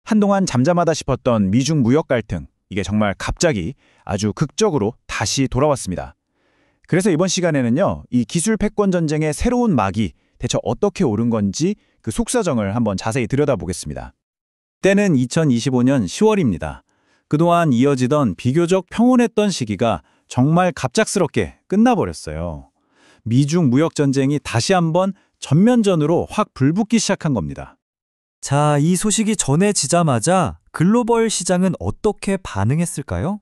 한동안 잠잠하다 싶었던 미중 무역 갈등, 이게 정말 갑자기 아주 극적으로 다시 돌아왔습니다. 그래서 이번 시간에는요, 이 기술 패권 전쟁의 새로운 막이 대체 어떻게 오른 건지 그 속사정을 한번 자세히 들여다보겠습니다. 때는 2025년 10월입니다. 그동안 이어지던 비교적 평온했던 시기가 정말 갑작스럽게 끝나버렸어요. 미중 무역 전쟁이 다시 한번 전면전으로 확 불붙기 시작한 겁니다. 자, 이 소식이 전해지자마자 글로벌 시장은 어떻게 반응했을까요?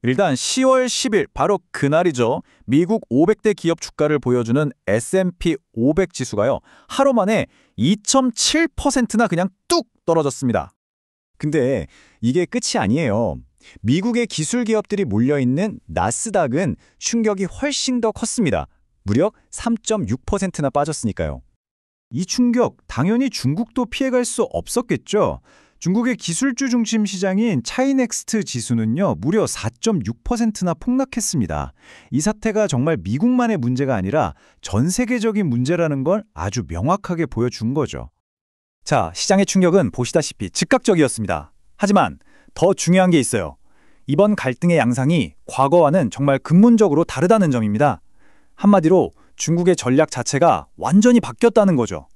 일단 10월 10일 바로 그날이죠. 미국 500대 기업 주가를 보여주는 S&P 500 지수가요. 하루 만에 2.7%나 그냥 뚝 떨어졌습니다. 근데 이게 끝이 아니에요. 미국의 기술 기업들이 몰려있는 나스닥은 충격이 훨씬 더 컸습니다. 무려 3.6%나 빠졌으니까요. 이 충격, 당연히 중국도 피해갈 수 없었겠죠. 중국의 기술주 중심 시장인 차이넥스트 지수는요, 무려 4.6%나 폭락했습니다. 이 사태가 정말 미국만의 문제가 아니라 전 세계적인 문제라는 걸 아주 명확하게 보여준 거죠. 자, 시장의 충격은 보시다시피 즉각적이었습니다. 하지만 더 중요한 게 있어요. 이번 갈등의 양상이 과거와는 정말 근본적으로 다르다는 점입니다. 한마디로 중국의 전략 자체가 완전히 바뀌었다는 거죠.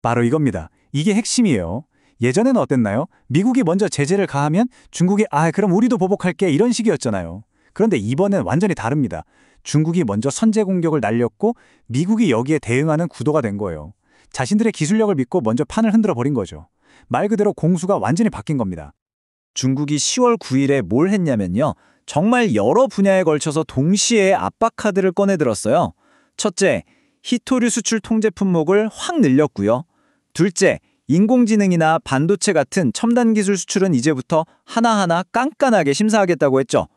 바로 이겁니다. 이게 핵심이에요. 예전에는 어땠나요? 미국이 먼저 제재를 가하면 중국이 그럼 우리도 보복할게 이런 식이었잖아요. 그런데 이번엔 완전히 다릅니다. 중국이 먼저 선제 공격을 날렸고 미국이 여기에 대응하는 구도가 된 거예요. 자신들의 기술력을 믿고 먼저 판을 흔들어 버린 거죠. 말 그대로 공수가 완전히 바뀐 겁니다. 중국이 10월 9일에 뭘 했냐면요. 정말 여러 분야에 걸쳐서 동시에 압박 카드를 꺼내들었어요. 첫째, 히토류 수출 통제 품목을 확 늘렸고요. 둘째, 인공지능이나 반도체 같은 첨단 기술 수출은 이제부터 하나하나 깐깐하게 심사하겠다고 했죠.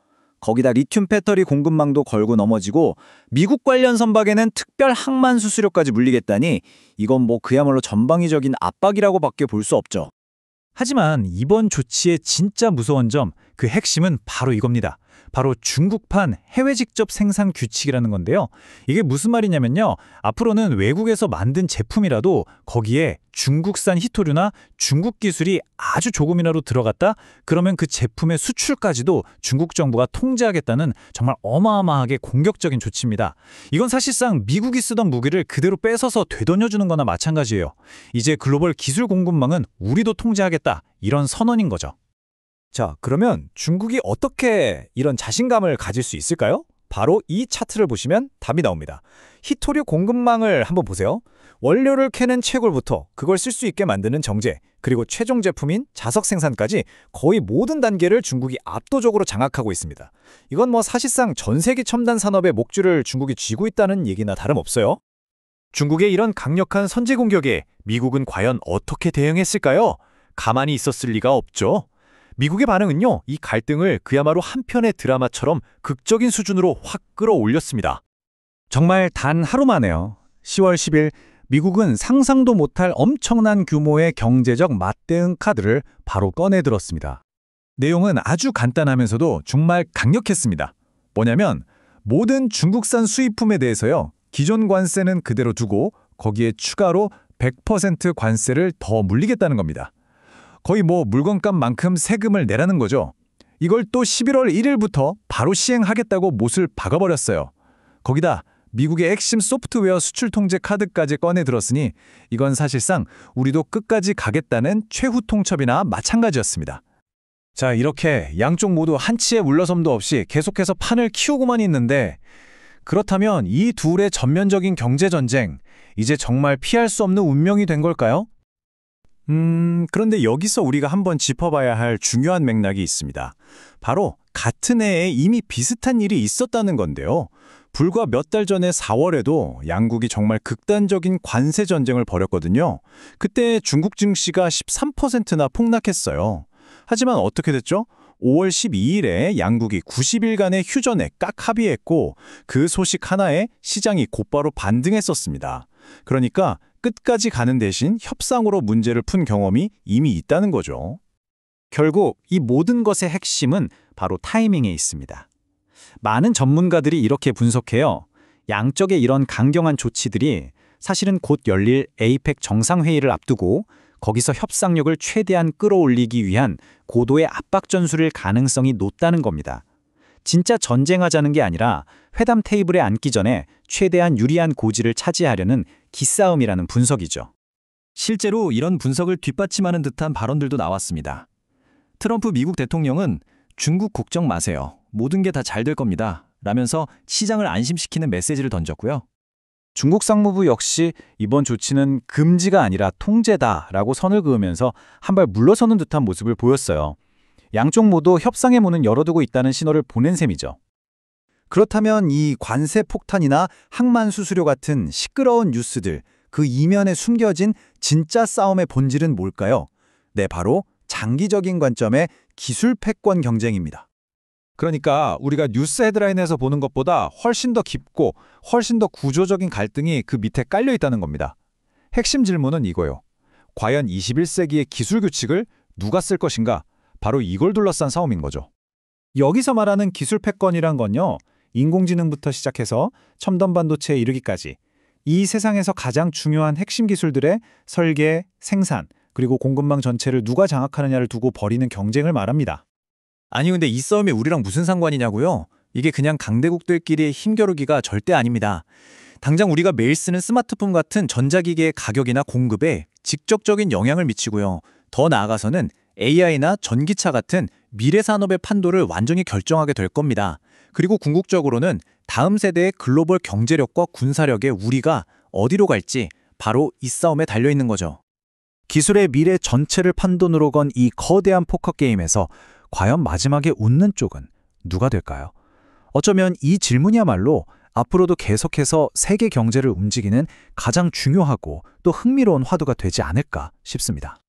거기다 리튬 배터리 공급망도 걸고 넘어지고 미국 관련 선박에는 특별 항만 수수료까지 물리겠다니 이건 그야말로 전방위적인 압박이라고밖에 볼 수 없죠. 하지만 이번 조치의 진짜 무서운 점, 그 핵심은 바로 이겁니다. 바로 중국판 해외 직접 생산 규칙이라는 건데요. 이게 무슨 말이냐면요. 앞으로는 외국에서 만든 제품이라도 거기에 중국산 히토류나 중국 기술이 아주 조금이라도 들어갔다? 그러면 그 제품의 수출까지도 중국 정부가 통제하겠다는 정말 어마어마하게 공격적인 조치입니다. 이건 사실상 미국이 쓰던 무기를 그대로 뺏어서 되돌려주는 거나 마찬가지예요. 이제 글로벌 기술 공급망은 우리도 통제하겠다. 이런 선언인 거죠. 자, 그러면 중국이 어떻게 이런 자신감을 가질 수 있을까요? 바로 이 차트를 보시면 답이 나옵니다. 히토류 공급망을 한번 보세요. 원료를 캐는 채굴부터 그걸 쓸 수 있게 만드는 정제, 그리고 최종 제품인 자석 생산까지 거의 모든 단계를 중국이 압도적으로 장악하고 있습니다. 이건 사실상 전 세계 첨단 산업의 목줄을 중국이 쥐고 있다는 얘기나 다름없어요. 중국의 이런 강력한 선제 공격에 미국은 과연 어떻게 대응했을까요? 가만히 있었을 리가 없죠. 미국의 반응은요, 이 갈등을 그야말로 한편의 드라마처럼 극적인 수준으로 확 끌어올렸습니다. 정말 단 하루 만에요. 10월 10일 미국은 상상도 못할 엄청난 규모의 경제적 맞대응 카드를 바로 꺼내들었습니다. 내용은 아주 간단하면서도 정말 강력했습니다. 뭐냐면 모든 중국산 수입품에 대해서요, 기존 관세는 그대로 두고 거기에 추가로 100% 관세를 더 물리겠다는 겁니다. 거의 물건값만큼 세금을 내라는 거죠. 이걸 또 11월 1일부터 바로 시행하겠다고 못을 박아버렸어요. 거기다 미국의 핵심 소프트웨어 수출 통제 카드까지 꺼내들었으니 이건 사실상 우리도 끝까지 가겠다는 최후 통첩이나 마찬가지였습니다. 자, 이렇게 양쪽 모두 한치의 물러섬도 없이 계속해서 판을 키우고만 있는데, 그렇다면 이 둘의 전면적인 경제전쟁, 이제 정말 피할 수 없는 운명이 된 걸까요? 그런데 여기서 우리가 한번 짚어봐야 할 중요한 맥락이 있습니다. 바로 같은 해에 이미 비슷한 일이 있었다는 건데요. 불과 몇 달 전에 4월에도 양국이 정말 극단적인 관세 전쟁을 벌였거든요. 그때 중국 증시가 13%나 폭락했어요. 하지만 어떻게 됐죠? 5월 12일에 양국이 90일간의 휴전에 깍 합의했고 그 소식 하나에 시장이 곧바로 반등했었습니다. 그러니까 끝까지 가는 대신 협상으로 문제를 푼 경험이 이미 있다는 거죠. 결국 이 모든 것의 핵심은 바로 타이밍에 있습니다. 많은 전문가들이 이렇게 분석해요. 양쪽의 이런 강경한 조치들이 사실은 곧 열릴 에이펙 정상회의를 앞두고 거기서 협상력을 최대한 끌어올리기 위한 고도의 압박 전술일 가능성이 높다는 겁니다. 진짜 전쟁하자는 게 아니라 회담 테이블에 앉기 전에 최대한 유리한 고지를 차지하려는 기싸움이라는 분석이죠. 실제로 이런 분석을 뒷받침하는 듯한 발언들도 나왔습니다. 트럼프 미국 대통령은 중국 걱정 마세요. 모든 게 다 잘 될 겁니다. 라면서 시장을 안심시키는 메시지를 던졌고요. 중국 상무부 역시 이번 조치는 금지가 아니라 통제다라고 선을 그으면서 한 발 물러서는 듯한 모습을 보였어요. 양쪽 모두 협상의 문은 열어두고 있다는 신호를 보낸 셈이죠. 그렇다면 이 관세 폭탄이나 항만 수수료 같은 시끄러운 뉴스들, 그 이면에 숨겨진 진짜 싸움의 본질은 뭘까요? 네, 바로 장기적인 관점의 기술 패권 경쟁입니다. 그러니까 우리가 뉴스 헤드라인에서 보는 것보다 훨씬 더 깊고 훨씬 더 구조적인 갈등이 그 밑에 깔려 있다는 겁니다. 핵심 질문은 이거요. 과연 21세기의 기술 규칙을 누가 쓸 것인가? 바로 이걸 둘러싼 싸움인 거죠. 여기서 말하는 기술 패권이란 건요, 인공지능부터 시작해서 첨단 반도체에 이르기까지 이 세상에서 가장 중요한 핵심 기술들의 설계, 생산, 그리고 공급망 전체를 누가 장악하느냐를 두고 벌이는 경쟁을 말합니다. 아니 근데 이 싸움이 우리랑 무슨 상관이냐고요? 이게 그냥 강대국들끼리의 힘겨루기가 절대 아닙니다. 당장 우리가 매일 쓰는 스마트폰 같은 전자기기의 가격이나 공급에 직접적인 영향을 미치고요. 더 나아가서는 AI나 전기차 같은 미래 산업의 판도를 완전히 결정하게 될 겁니다. 그리고 궁극적으로는 다음 세대의 글로벌 경제력과 군사력에 우리가 어디로 갈지 바로 이 싸움에 달려있는 거죠. 기술의 미래 전체를 판돈으로 건 이 거대한 포커 게임에서 과연 마지막에 웃는 쪽은 누가 될까요? 어쩌면 이 질문이야말로 앞으로도 계속해서 세계 경제를 움직이는 가장 중요하고 또 흥미로운 화두가 되지 않을까 싶습니다.